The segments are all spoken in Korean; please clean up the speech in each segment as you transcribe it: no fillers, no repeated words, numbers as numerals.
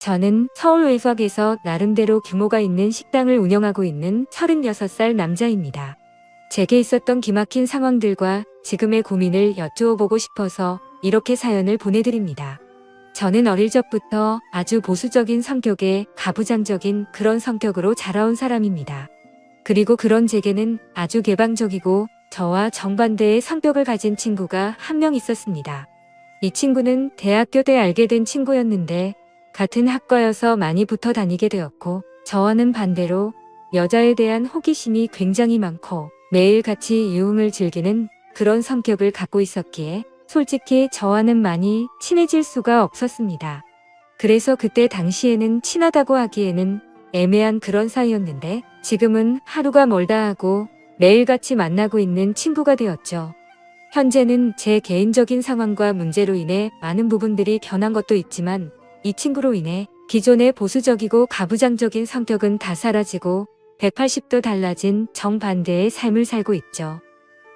저는 서울 외곽에서 나름대로 규모가 있는 식당을 운영하고 있는 36살 남자입니다. 제게 있었던 기막힌 상황들과 지금의 고민을 여쭈어보고 싶어서 이렇게 사연을 보내드립니다. 저는 어릴 적부터 아주 보수적인 성격에 가부장적인 그런 성격으로 자라온 사람입니다. 그리고 그런 제게는 아주 개방적이고 저와 정반대의 성격을 가진 친구가 한 명 있었습니다. 이 친구는 대학교 때 알게 된 친구였는데 같은 학과여서 많이 붙어 다니게 되었고 저와는 반대로 여자에 대한 호기심이 굉장히 많고 매일 같이 유흥을 즐기는 그런 성격을 갖고 있었기에 솔직히 저와는 많이 친해질 수가 없었습니다. 그래서 그때 당시에는 친하다고 하기에는 애매한 그런 사이였는데 지금은 하루가 멀다 하고 매일같이 만나고 있는 친구가 되었죠. 현재는 제 개인적인 상황과 문제로 인해 많은 부분들이 변한 것도 있지만 이 친구로 인해 기존의 보수적이고 가부장적인 성격은 다 사라지고 180도 달라진 정반대의 삶을 살고 있죠.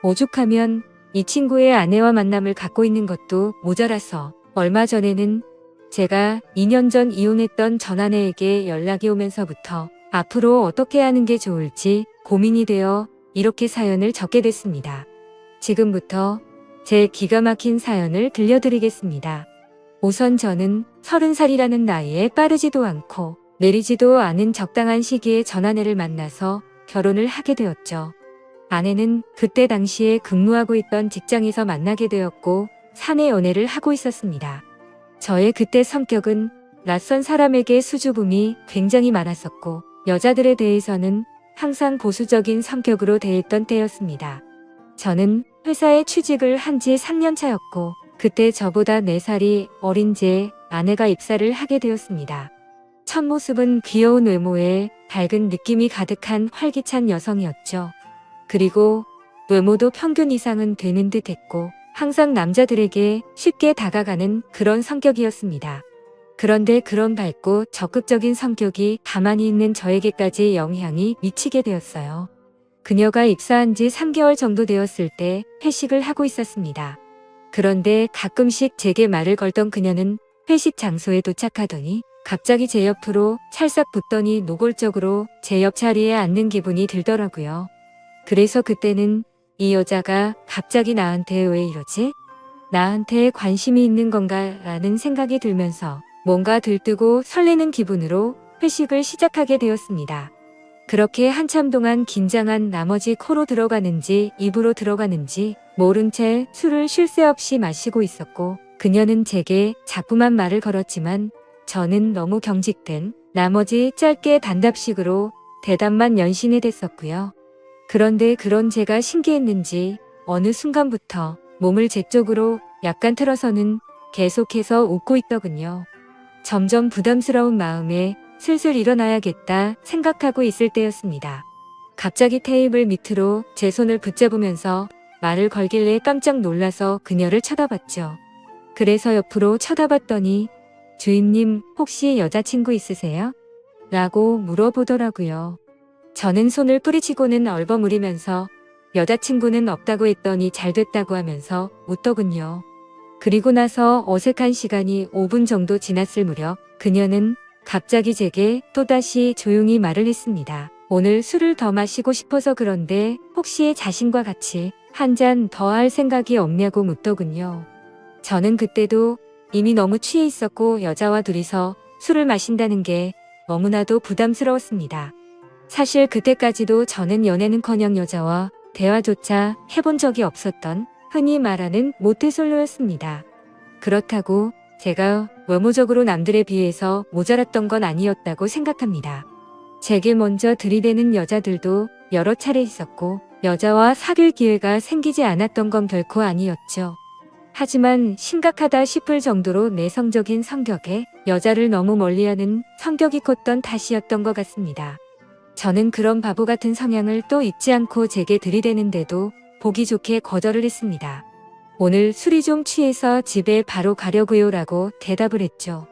오죽하면 이 친구의 아내와 만남을 갖고 있는 것도 모자라서 얼마 전에는 제가 2년 전 이혼했던 전 아내에게 연락이 오면서부터 앞으로 어떻게 하는 게 좋을지 고민이 되어 이렇게 사연을 적게 됐습니다. 지금부터 제 기가 막힌 사연을 들려드리겠습니다. 우선 저는 30살이라는 나이에 빠르지도 않고 느리지도 않은 적당한 시기에 전 아내를 만나서 결혼을 하게 되었죠. 아내는 그때 당시에 근무하고 있던 직장에서 만나게 되었고 사내 연애를 하고 있었습니다. 저의 그때 성격은 낯선 사람에게 수줍음이 굉장히 많았었고 여자들에 대해서는 항상 보수적인 성격으로 대했던 때였습니다. 저는 회사에 취직을 한 지 3년 차였고 그때 저보다 4살이 어린 제 아내가 입사를 하게 되었습니다. 첫 모습은 귀여운 외모에 밝은 느낌이 가득한 활기찬 여성이었죠. 그리고 외모도 평균 이상은 되는 듯 했고 항상 남자들에게 쉽게 다가가는 그런 성격이었습니다. 그런데 그런 밝고 적극적인 성격이 가만히 있는 저에게까지 영향이 미치게 되었어요. 그녀가 입사한 지 3개월 정도 되었을 때 회식을 하고 있었습니다. 그런데 가끔씩 제게 말을 걸던 그녀는 회식 장소에 도착하더니 갑자기 제 옆으로 찰싹 붙더니 노골적으로 제 옆자리에 앉는 기분이 들더라고요. 그래서 그때는 이 여자가 갑자기 나한테 왜 이러지? 나한테 관심이 있는 건가? 라는 생각이 들면서 뭔가 들뜨고 설레는 기분으로 회식을 시작하게 되었습니다. 그렇게 한참 동안 긴장한 나머지 코로 들어가는지 입으로 들어가는지 모른 채 술을 쉴 새 없이 마시고 있었고 그녀는 제게 자꾸만 말을 걸었지만 저는 너무 경직된 나머지 짧게 단답식으로 대답만 연신이 됐었고요. 그런데 그런 제가 신기했는지 어느 순간부터 몸을 제 쪽으로 약간 틀어서는 계속해서 웃고 있더군요. 점점 부담스러운 마음에 슬슬 일어나야겠다 생각하고 있을 때였습니다. 갑자기 테이블 밑으로 제 손을 붙잡으면서 말을 걸길래 깜짝 놀라서 그녀를 쳐다봤죠. 그래서 옆으로 쳐다봤더니 주임님 혹시 여자친구 있으세요? 라고 물어보더라고요. 저는 손을 뿌리치고는 얼버무리면서 여자친구는 없다고 했더니 잘 됐다고 하면서 웃더군요. 그리고 나서 어색한 시간이 5분 정도 지났을 무렵 그녀는 갑자기 제게 또다시 조용히 말을 했습니다. 오늘 술을 더 마시고 싶어서 그런데 혹시 자신과 같이 한 잔 더 할 생각이 없냐고 묻더군요. 저는 그때도 이미 너무 취해 있었고 여자와 둘이서 술을 마신다는 게 너무나도 부담스러웠습니다. 사실 그때까지도 저는 연애는커녕 여자와 대화조차 해본 적이 없었던 흔히 말하는 모태솔로였습니다. 그렇다고 제가 외모적으로 남들에 비해서 모자랐던 건 아니었다고 생각합니다. 제게 먼저 들이대는 여자들도 여러 차례 있었고 여자와 사귈 기회가 생기지 않았던 건 결코 아니었죠. 하지만 심각하다 싶을 정도로 내성적인 성격에 여자를 너무 멀리하는 성격이 컸던 탓이었던 것 같습니다. 저는 그런 바보 같은 성향을 또 잊지 않고 제게 들이대는데도 보기 좋게 거절을 했습니다. 오늘 술이 좀 취해서 집에 바로 가려고요 라고 대답을 했죠.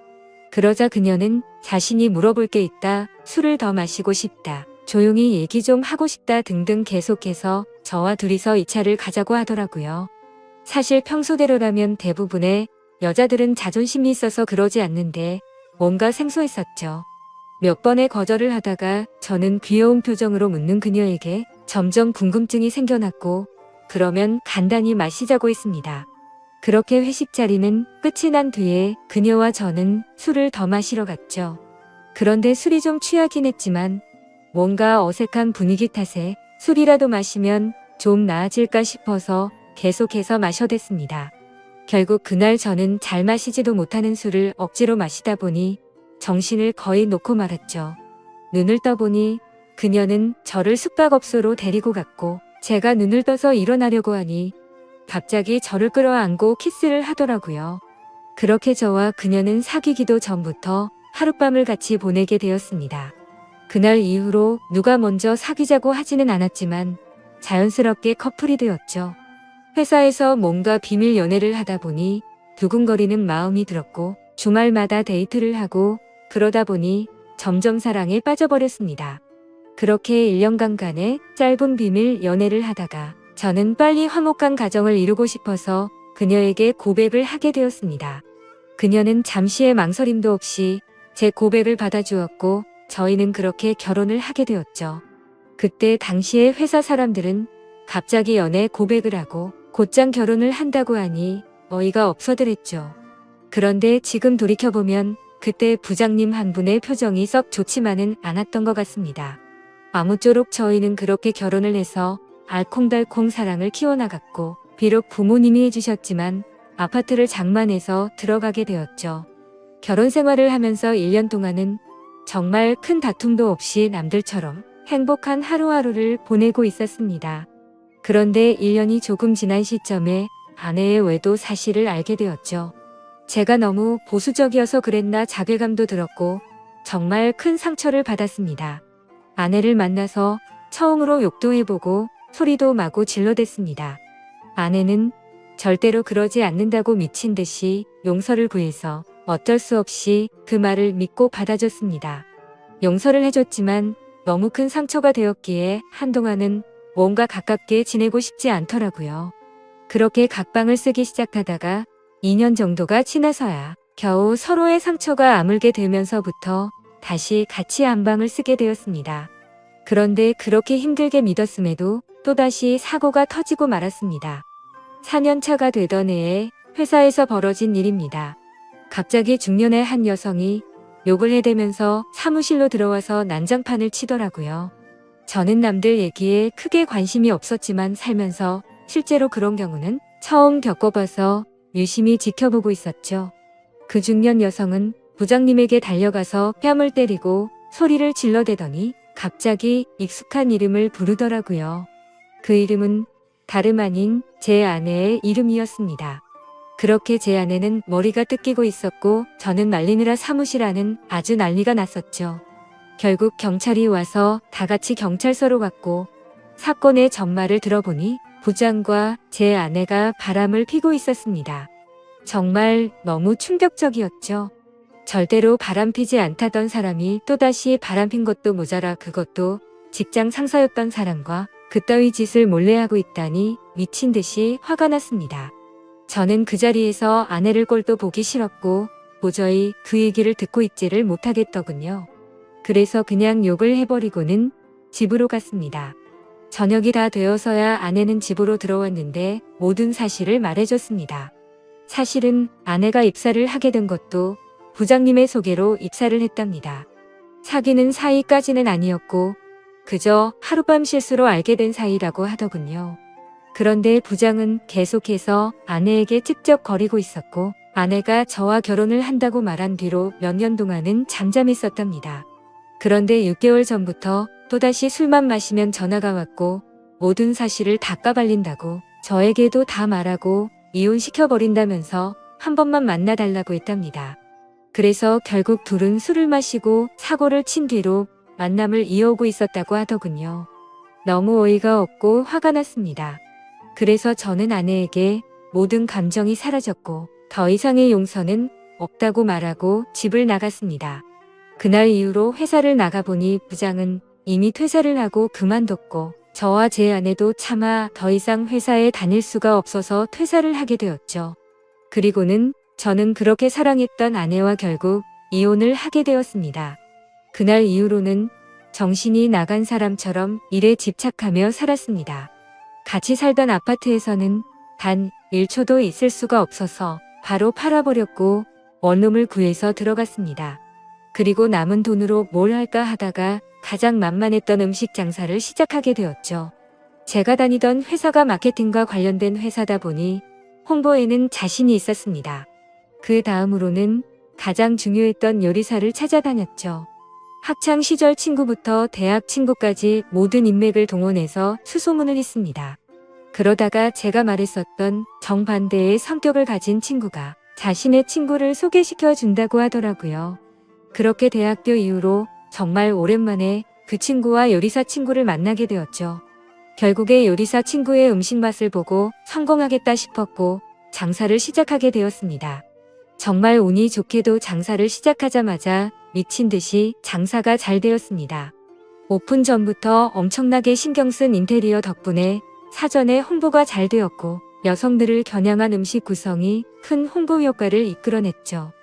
그러자 그녀는 자신이 물어볼 게 있다, 술을 더 마시고 싶다, 조용히 얘기 좀 하고 싶다 등등 계속해서 저와 둘이서 2차를 가자고 하더라고요. 사실 평소대로라면 대부분의 여자들은 자존심이 있어서 그러지 않는데 뭔가 생소했었죠. 몇 번의 거절을 하다가 저는 귀여운 표정으로 묻는 그녀에게 점점 궁금증이 생겨났고, 그러면 간단히 마시자고 했습니다. 그렇게 회식 자리는 끝이 난 뒤에 그녀와 저는 술을 더 마시러 갔죠. 그런데 술이 좀 취하긴 했지만 뭔가 어색한 분위기 탓에 술이라도 마시면 좀 나아질까 싶어서 계속해서 마셔댔습니다. 결국 그날 저는 잘 마시지도 못하는 술을 억지로 마시다 보니 정신을 거의 놓고 말았죠. 눈을 떠보니 그녀는 저를 숙박업소로 데리고 갔고, 제가 눈을 떠서 일어나려고 하니 갑자기 저를 끌어안고 키스를 하더라고요. 그렇게 저와 그녀는 사귀기도 전부터 하룻밤을 같이 보내게 되었습니다. 그날 이후로 누가 먼저 사귀자고 하지는 않았지만 자연스럽게 커플이 되었죠. 회사에서 뭔가 비밀 연애를 하다 보니 두근거리는 마음이 들었고, 주말마다 데이트를 하고 그러다 보니 점점 사랑에 빠져버렸습니다. 그렇게 1년간의 짧은 비밀 연애를 하다가 저는 빨리 화목한 가정을 이루고 싶어서 그녀에게 고백을 하게 되었습니다. 그녀는 잠시의 망설임도 없이 제 고백을 받아주었고, 저희는 그렇게 결혼을 하게 되었죠. 그때 당시에 회사 사람들은 갑자기 연애 고백을 하고 곧장 결혼을 한다고 하니 어이가 없어들었죠. 그런데 지금 돌이켜보면 그때 부장님 한 분의 표정이 썩 좋지만은 않았던 것 같습니다. 아무쪼록 저희는 그렇게 결혼을 해서 알콩달콩 사랑을 키워나갔고, 비록 부모님이 해주셨지만 아파트를 장만해서 들어가게 되었죠. 결혼 생활을 하면서 1년 동안은 정말 큰 다툼도 없이 남들처럼 행복한 하루하루를 보내고 있었습니다. 그런데 1년이 조금 지난 시점에 아내의 외도 사실을 알게 되었죠. 제가 너무 보수적이어서 그랬나 자괴감도 들었고 정말 큰 상처를 받았습니다. 아내를 만나서 처음으로 욕도 해보고 소리도 마구 질러댔습니다. 아내는 절대로 그러지 않는다고 미친 듯이 용서를 구해서 어쩔 수 없이 그 말을 믿고 받아줬습니다. 용서를 해줬지만 너무 큰 상처가 되었기에 한동안은 뭔가 가깝게 지내고 싶지 않더라고요. 그렇게 각방을 쓰기 시작하다가 2년 정도가 지나서야 겨우 서로의 상처가 아물게 되면서부터 다시 같이 안방을 쓰게 되었습니다. 그런데 그렇게 힘들게 믿었음에도 또다시 사고가 터지고 말았습니다. 4년차가 되던 해에 회사에서 벌어진 일입니다. 갑자기 중년의 한 여성이 욕을 해대면서 사무실로 들어와서 난장판을 치더라고요. 저는 남들 얘기에 크게 관심이 없었지만 살면서 실제로 그런 경우는 처음 겪어봐서 유심히 지켜보고 있었죠. 그 중년 여성은 부장님에게 달려가서 뺨을 때리고 소리를 질러대더니 갑자기 익숙한 이름을 부르더라고요. 그 이름은 다름 아닌 제 아내의 이름이었습니다. 그렇게 제 아내는 머리가 뜯기고 있었고 저는 말리느라 사무실 안은 아주 난리가 났었죠. 결국 경찰이 와서 다 같이 경찰서로 갔고 사건의 전말을 들어보니 부장과 제 아내가 바람을 피고 있었습니다. 정말 너무 충격적이었죠. 절대로 바람피지 않다던 사람이 또다시 바람핀 것도 모자라 그것도 직장 상사였던 사람과 그따위 짓을 몰래 하고 있다니 미친 듯이 화가 났습니다. 저는 그 자리에서 아내를 꼴도 보기 싫었고 도저히 그 얘기를 듣고 있지를 못하겠더군요. 그래서 그냥 욕을 해버리고는 집으로 갔습니다. 저녁이 다 되어서야 아내는 집으로 들어왔는데 모든 사실을 말해줬습니다. 사실은 아내가 입사를 하게 된 것도 부장님의 소개로 입사를 했답니다. 사귀는 사이까지는 아니었고 그저 하룻밤 실수로 알게 된 사이라고 하더군요. 그런데 부장은 계속해서 아내에게 찝쩍거리고 있었고 아내가 저와 결혼을 한다고 말한 뒤로 몇 년 동안은 잠잠했었답니다. 그런데 6개월 전부터 또다시 술만 마시면 전화가 왔고 모든 사실을 다 까발린다고 저에게도 다 말하고 이혼시켜버린다면서 한 번만 만나달라고 했답니다. 그래서 결국 둘은 술을 마시고 사고를 친 뒤로 만남을 이어오고 있었다고 하더군요. 너무 어이가 없고 화가 났습니다. 그래서 저는 아내에게 모든 감정이 사라졌고 더 이상의 용서는 없다고 말하고 집을 나갔습니다. 그날 이후로 회사를 나가보니 부장은 이미 퇴사를 하고 그만뒀고 저와 제 아내도 차마 더 이상 회사에 다닐 수가 없어서 퇴사를 하게 되었죠. 그리고는 저는 그렇게 사랑했던 아내와 결국 이혼을 하게 되었습니다. 그날 이후로는 정신이 나간 사람처럼 일에 집착하며 살았습니다. 같이 살던 아파트에서는 단 1초도 있을 수가 없어서 바로 팔아버렸고 원룸을 구해서 들어갔습니다. 그리고 남은 돈으로 뭘 할까 하다가 가장 만만했던 음식 장사를 시작하게 되었죠. 제가 다니던 회사가 마케팅과 관련된 회사다 보니 홍보에는 자신이 있었습니다. 그 다음으로는 가장 중요했던 요리사를 찾아다녔죠. 학창 시절 친구부터 대학 친구까지 모든 인맥을 동원해서 수소문을 했습니다. 그러다가 제가 말했었던 정반대의 성격을 가진 친구가 자신의 친구를 소개시켜 준다고 하더라고요. 그렇게 대학교 이후로 정말 오랜만에 그 친구와 요리사 친구를 만나게 되었죠. 결국에 요리사 친구의 음식 맛을 보고 성공하겠다 싶었고 장사를 시작하게 되었습니다. 정말 운이 좋게도 장사를 시작하자마자 미친 듯이 장사가 잘 되었습니다. 오픈 전부터 엄청나게 신경 쓴 인테리어 덕분에 사전에 홍보가 잘 되었고 여성들을 겨냥한 음식 구성이 큰 홍보 효과를 이끌어냈죠.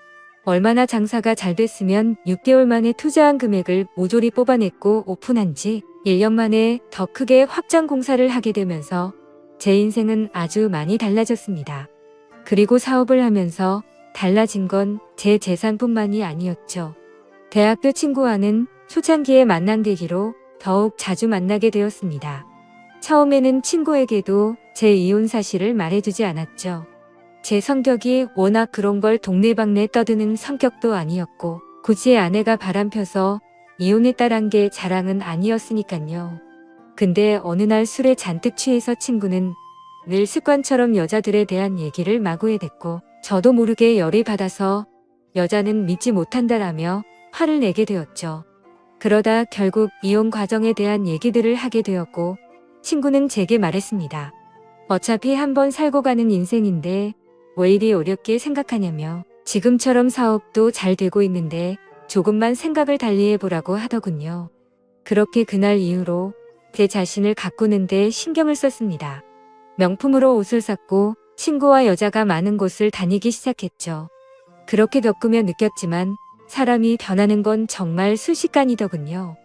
얼마나 장사가 잘 됐으면 6개월 만에 투자한 금액을 모조리 뽑아냈고 오픈한 지 1년 만에 더 크게 확장 공사를 하게 되면서 제 인생은 아주 많이 달라졌습니다. 그리고 사업을 하면서 달라진 건 제 재산뿐만이 아니었죠. 대학교 친구와는 초창기에 만난 계기로 더욱 자주 만나게 되었습니다. 처음에는 친구에게도 제 이혼 사실을 말해주지 않았죠. 제 성격이 워낙 그런 걸 동네방네 떠드는 성격도 아니었고 굳이 아내가 바람펴서 이혼했다란 게 자랑은 아니었으니깐요. 근데 어느 날 술에 잔뜩 취해서 친구는 늘 습관처럼 여자들에 대한 얘기를 마구에 댔고 저도 모르게 열이 받아서 여자는 믿지 못한다라며 화를 내게 되었죠. 그러다 결국 이혼 과정에 대한 얘기들을 하게 되었고 친구는 제게 말했습니다. 어차피 한번 살고 가는 인생인데 왜 이리 어렵게 생각하냐며 지금처럼 사업도 잘 되고 있는데 조금만 생각을 달리해보라고 하더군요. 그렇게 그날 이후로 제 자신을 가꾸는 데 신경을 썼습니다. 명품으로 옷을 샀고 친구와 여자가 많은 곳을 다니기 시작했죠. 그렇게 겪으며 느꼈지만 사람이 변하는 건 정말 순식간이더군요.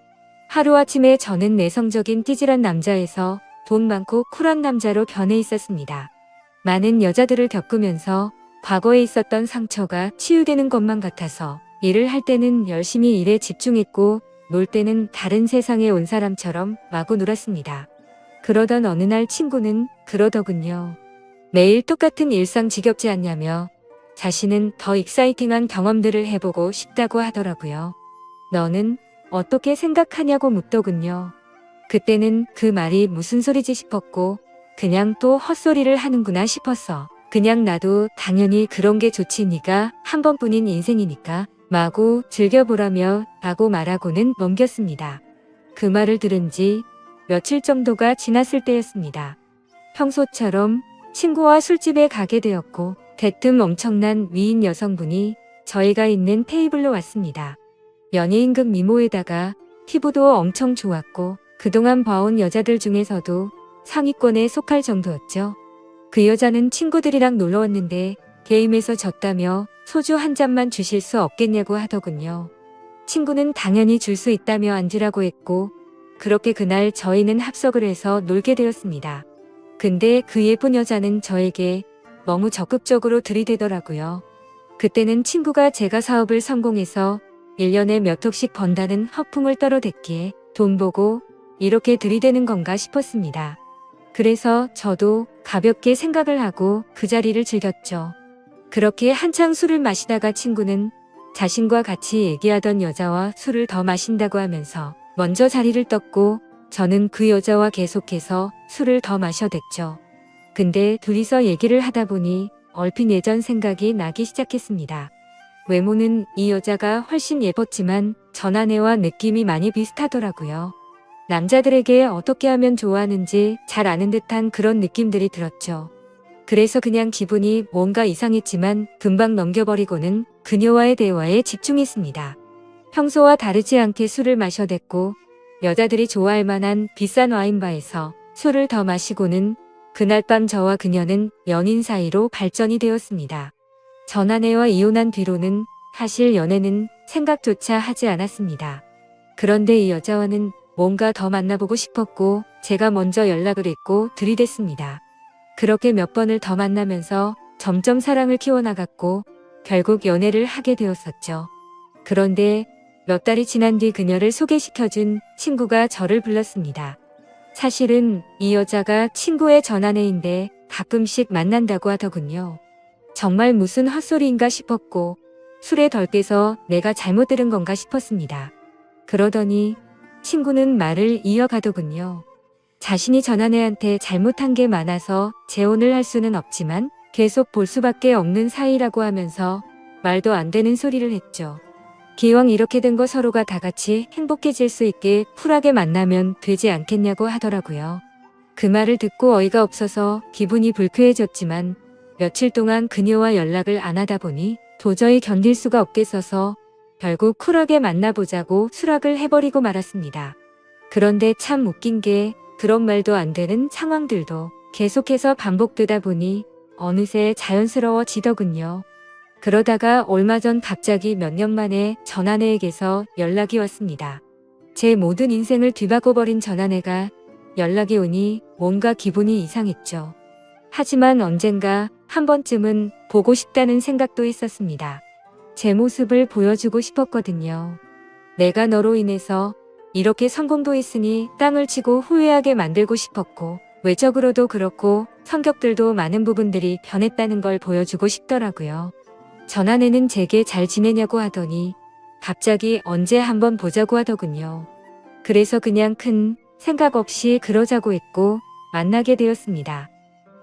하루아침에 저는 내성적인 띠질한 남자에서 돈 많고 쿨한 남자로 변해 있었습니다. 많은 여자들을 겪으면서 과거에 있었던 상처가 치유되는 것만 같아서 일을 할 때는 열심히 일에 집중했고 놀 때는 다른 세상에 온 사람처럼 마구 놀았습니다. 그러던 어느 날 친구는 그러더군요. 매일 똑같은 일상 지겹지 않냐며 자신은 더 익사이팅한 경험들을 해보고 싶다고 하더라고요. 너는 어떻게 생각하냐고 묻더군요. 그때는 그 말이 무슨 소리지 싶었고 그냥 또 헛소리를 하는구나 싶었어. 그냥 나도 당연히 그런 게 좋지 네가 한 번뿐인 인생이니까 마구 즐겨보라며 라고 말하고는 넘겼습니다. 그 말을 들은 지 며칠 정도가 지났을 때였습니다. 평소처럼 친구와 술집에 가게 되었고 대뜸 엄청난 미인 여성분이 저희가 있는 테이블로 왔습니다. 연예인급 미모에다가 피부도 엄청 좋았고 그동안 봐온 여자들 중에서도 상위권에 속할 정도였죠. 그 여자는 친구들이랑 놀러 왔는데 게임에서 졌다며 소주 한 잔만 주실 수 없겠냐고 하더군요. 친구는 당연히 줄 수 있다며 앉으라고 했고 그렇게 그날 저희는 합석을 해서 놀게 되었습니다. 근데 그 예쁜 여자는 저에게 너무 적극적으로 들이대더라고요. 그때는 친구가 제가 사업을 성공해서 1년에 몇 억씩 번다는 허풍을 떨어댔기에 돈 보고 이렇게 들이대는 건가 싶었습니다. 그래서 저도 가볍게 생각을 하고 그 자리를 즐겼죠. 그렇게 한창 술을 마시다가 친구는 자신과 같이 얘기하던 여자와 술을 더 마신다고 하면서 먼저 자리를 떴고 저는 그 여자와 계속해서 술을 더 마셔댔죠. 근데 둘이서 얘기를 하다 보니 얼핏 예전 생각이 나기 시작했습니다. 외모는 이 여자가 훨씬 예뻤지만 전 아내와 느낌이 많이 비슷하더라고요. 남자들에게 어떻게 하면 좋아하는지 잘 아는 듯한 그런 느낌들이 들었죠. 그래서 그냥 기분이 뭔가 이상했지만 금방 넘겨버리고는 그녀와의 대화에 집중했습니다. 평소와 다르지 않게 술을 마셔댔고 여자들이 좋아할 만한 비싼 와인바에서 술을 더 마시고는 그날 밤 저와 그녀는 연인 사이로 발전이 되었습니다. 전 아내와 이혼한 뒤로는 사실 연애는 생각조차 하지 않았습니다. 그런데 이 여자와는 뭔가 더 만나보고 싶었고 제가 먼저 연락을 했고 들이댔습니다. 그렇게 몇 번을 더 만나면서 점점 사랑을 키워나갔고 결국 연애를 하게 되었었죠. 그런데 몇 달이 지난 뒤 그녀를 소개시켜준 친구가 저를 불렀습니다. 사실은 이 여자가 친구의 전아내인데 가끔씩 만난다고 하더군요. 정말 무슨 헛소리인가 싶었고 술에 덜 깨서 내가 잘못 들은 건가 싶었습니다. 그러더니 친구는 말을 이어가더군요. 자신이 전아내한테 잘못한 게 많아서 재혼을 할 수는 없지만 계속 볼 수밖에 없는 사이라고 하면서 말도 안 되는 소리를 했죠. 기왕 이렇게 된 거 서로가 다 같이 행복해질 수 있게 쿨하게 만나면 되지 않겠냐고 하더라고요. 그 말을 듣고 어이가 없어서 기분이 불쾌해졌지만 며칠 동안 그녀와 연락을 안 하다 보니 도저히 견딜 수가 없겠어서 결국 쿨하게 만나보자고 수락을 해버리고 말았습니다. 그런데 참 웃긴 게 그런 말도 안 되는 상황들도 계속해서 반복되다 보니 어느새 자연스러워지더군요. 그러다가 얼마 전 갑자기 몇 년 만에 전아내에게서 연락이 왔습니다. 제 모든 인생을 뒤바꿔버린 전아내가 연락이 오니 뭔가 기분이 이상했죠. 하지만 언젠가 한 번쯤은 보고 싶다는 생각도 있었습니다. 제 모습을 보여주고 싶었거든요. 내가 너로 인해서 이렇게 성공도 했으니 땅을 치고 후회하게 만들고 싶었고 외적으로도 그렇고 성격들도 많은 부분들이 변했다는 걸 보여주고 싶더라고요. 전아내는 제게 잘 지내냐고 하더니 갑자기 언제 한번 보자고 하더군요. 그래서 그냥 큰 생각 없이 그러자고 했고 만나게 되었습니다.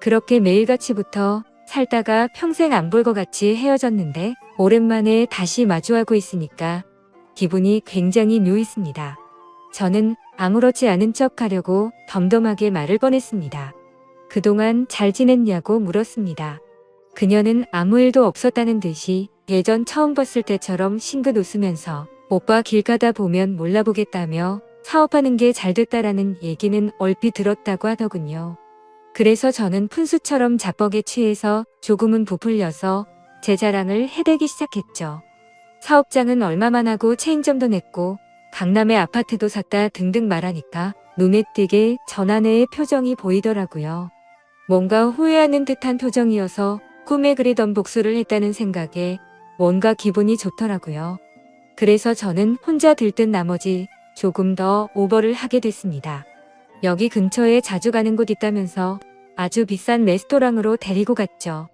그렇게 매일같이 붙어 살다가 평생 안 볼 것 같이 헤어졌는데 오랜만에 다시 마주하고 있으니까 기분이 굉장히 묘했습니다. 저는 아무렇지 않은 척 하려고 덤덤하게 말을 꺼냈습니다. 그동안 잘 지냈냐고 물었습니다. 그녀는 아무 일도 없었다는 듯이 예전 처음 봤을 때처럼 싱긋 웃으면서 오빠 길 가다 보면 몰라보겠다며 사업하는 게 잘 됐다라는 얘기는 얼핏 들었다고 하더군요. 그래서 저는 푼수처럼 자뻑에 취해서 조금은 부풀려서 제 자랑을 해대기 시작했죠. 사업장은 얼마만 하고 체인점도 냈고 강남에 아파트도 샀다 등등 말하니까 눈에 띄게 전아내의 표정이 보이더라고요. 뭔가 후회하는 듯한 표정이어서 꿈에 그리던 복수를 했다는 생각에 뭔가 기분이 좋더라고요. 그래서 저는 혼자 들뜬 나머지 조금 더 오버를 하게 됐습니다. 여기 근처에 자주 가는 곳 있다면서 아주 비싼 레스토랑으로 데리고 갔죠.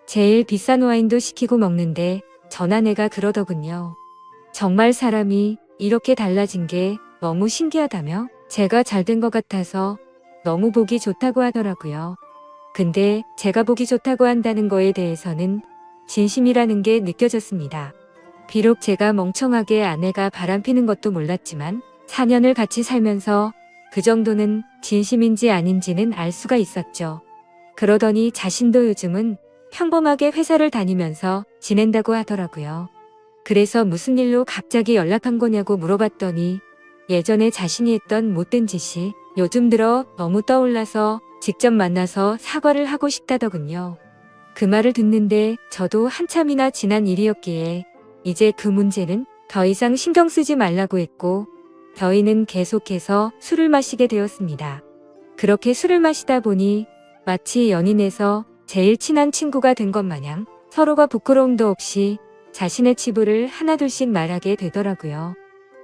제일 비싼 와인도 시키고 먹는데 전아내가 그러더군요. 정말 사람이 이렇게 달라진 게 너무 신기하다며 제가 잘 된 것 같아서 너무 보기 좋다고 하더라고요. 근데 제가 보기 좋다고 한다는 거에 대해서는 진심이라는 게 느껴졌습니다. 비록 제가 멍청하게 아내가 바람피는 것도 몰랐지만 4년을 같이 살면서 그 정도는 진심인지 아닌지는 알 수가 있었죠. 그러더니 자신도 요즘은 평범하게 회사를 다니면서 지낸다고 하더라고요. 그래서 무슨 일로 갑자기 연락한 거냐고 물어봤더니 예전에 자신이 했던 못된 짓이 요즘 들어 너무 떠올라서 직접 만나서 사과를 하고 싶다더군요. 그 말을 듣는데 저도 한참이나 지난 일이었기에 이제 그 문제는 더 이상 신경 쓰지 말라고 했고 저희는 계속해서 술을 마시게 되었습니다. 그렇게 술을 마시다 보니 마치 연인에서 제일 친한 친구가 된 것 마냥 서로가 부끄러움도 없이 자신의 치부를 하나둘씩 말하게 되더라고요.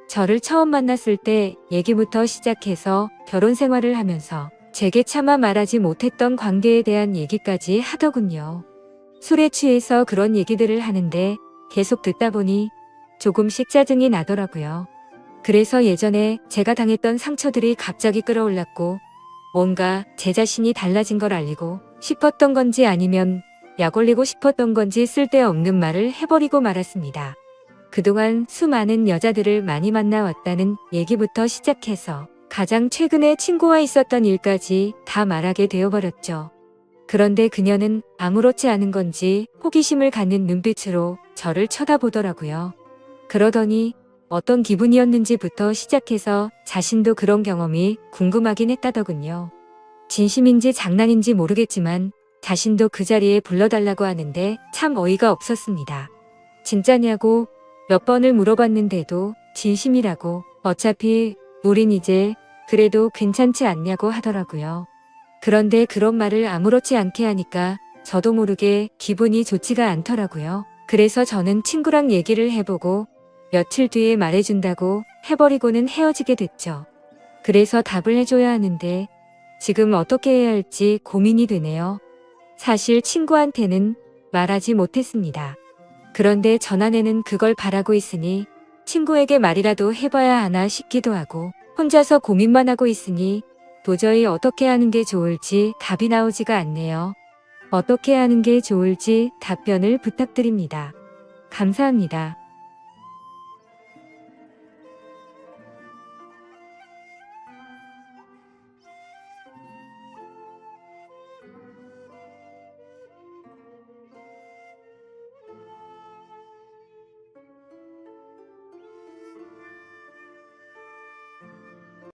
저를 처음 만났을 때 얘기부터 시작해서 결혼 생활을 하면서 제게 차마 말하지 못했던 관계에 대한 얘기까지 하더군요. 술에 취해서 그런 얘기들을 하는데 계속 듣다 보니 조금씩 짜증이 나더라고요. 그래서 예전에 제가 당했던 상처들이 갑자기 끌어올랐고 뭔가 제 자신이 달라진 걸 알리고 싶었던 건지 아니면 약 올리고 싶었던 건지 쓸데없는 말을 해버리고 말았습니다. 그동안 수많은 여자들을 많이 만나왔다는 얘기부터 시작해서 가장 최근에 친구와 있었던 일까지 다 말하게 되어버렸죠. 그런데 그녀는 아무렇지 않은 건지 호기심을 갖는 눈빛으로 저를 쳐다보더라고요. 그러더니 어떤 기분이었는지부터 시작해서 자신도 그런 경험이 궁금하긴 했다더군요. 진심인지 장난인지 모르겠지만 자신도 그 자리에 불러달라고 하는데 참 어이가 없었습니다. 진짜냐고 몇 번을 물어봤는데도 진심이라고 어차피 우린 이제 그래도 괜찮지 않냐고 하더라고요. 그런데 그런 말을 아무렇지 않게 하니까 저도 모르게 기분이 좋지가 않더라고요. 그래서 저는 친구랑 얘기를 해보고 며칠 뒤에 말해준다고 해버리고는 헤어지게 됐죠. 그래서 답을 해줘야 하는데 지금 어떻게 해야 할지 고민이 되네요. 사실 친구한테는 말하지 못했습니다. 그런데 전화내는 그걸 바라고 있으니 친구에게 말이라도 해봐야 하나 싶기도 하고 혼자서 고민만 하고 있으니 도저히 어떻게 하는 게 좋을지 답이 나오지가 않네요. 어떻게 하는 게 좋을지 답변을 부탁드립니다. 감사합니다.